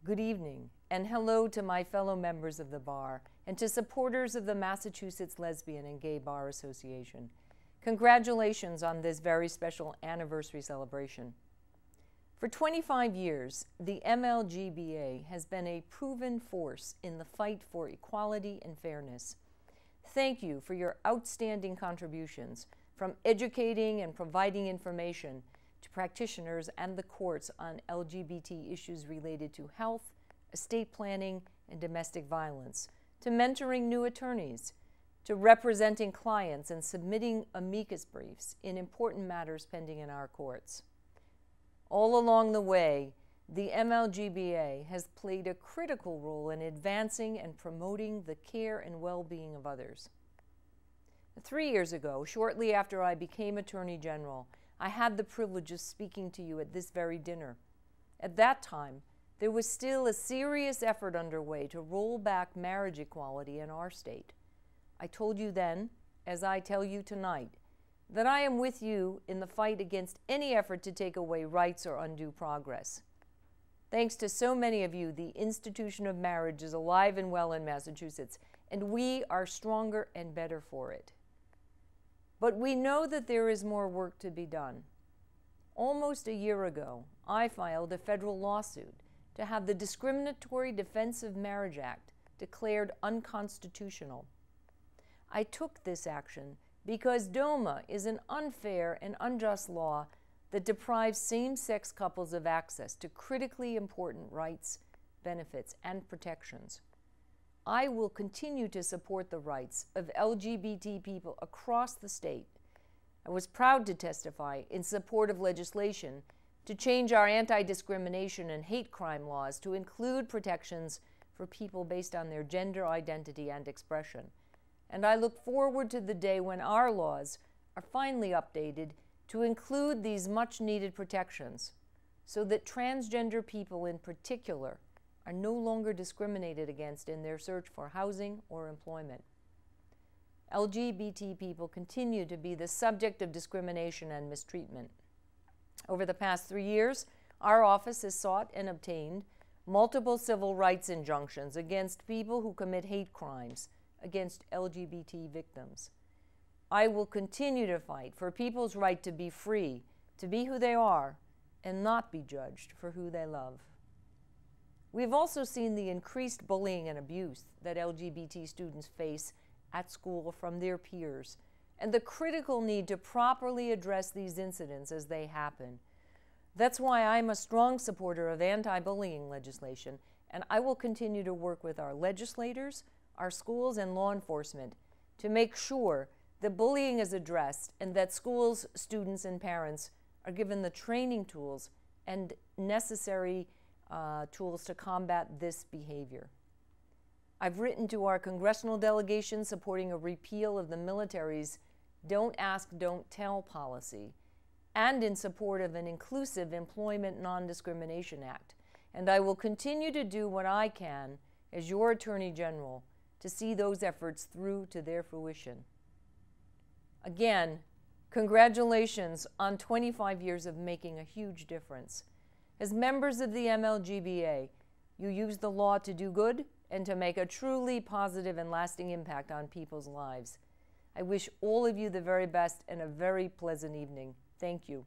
good evening, and hello to my fellow members of the bar and to supporters of the Massachusetts Lesbian and Gay Bar Association. Congratulations on this very special anniversary celebration. For 25 years, the MLGBA has been a proven force in the fight for equality and fairness. Thank you for your outstanding contributions, from educating and providing information to practitioners and the courts on LGBT issues related to health, estate planning, and domestic violence, to mentoring new attorneys, to representing clients and submitting amicus briefs in important matters pending in our courts. All along the way, the MLGBA has played a critical role in advancing and promoting the care and well-being of others. 3 years ago, shortly after I became Attorney General, I had the privilege of speaking to you at this very dinner. At that time, there was still a serious effort underway to roll back marriage equality in our state. I told you then, as I tell you tonight, that I am with you in the fight against any effort to take away rights or undo progress. Thanks to so many of you, the institution of marriage is alive and well in Massachusetts, and we are stronger and better for it. But we know that there is more work to be done. Almost a year ago, I filed a federal lawsuit to have the Discriminatory Defense of Marriage Act declared unconstitutional. I took this action because DOMA is an unfair and unjust law that deprives same-sex couples of access to critically important rights, benefits, and protections. I will continue to support the rights of LGBT people across the state. I was proud to testify in support of legislation to change our anti-discrimination and hate crime laws to include protections for people based on their gender identity and expression. And I look forward to the day when our laws are finally updated to include these much-needed protections so that transgender people in particular are no longer discriminated against in their search for housing or employment. LGBT people continue to be the subject of discrimination and mistreatment. Over the past 3 years, our office has sought and obtained multiple civil rights injunctions against people who commit hate crimes against LGBT victims. I will continue to fight for people's right to be free, to be who they are, and not be judged for who they love. We've also seen the increased bullying and abuse that LGBT students face at school from their peers, and the critical need to properly address these incidents as they happen. That's why I'm a strong supporter of anti-bullying legislation, and I will continue to work with our legislators, our schools, and law enforcement to make sure that bullying is addressed and that schools, students, and parents are given the training tools and necessary tools to combat this behavior. I've written to our congressional delegation supporting a repeal of the military's Don't Ask, Don't Tell policy, and in support of an inclusive Employment Non-Discrimination Act. And I will continue to do what I can as your Attorney General to see those efforts through to their fruition. Again, congratulations on 25 years of making a huge difference. As members of the MLGBA, you use the law to do good and to make a truly positive and lasting impact on people's lives. I wish all of you the very best and a very pleasant evening. Thank you.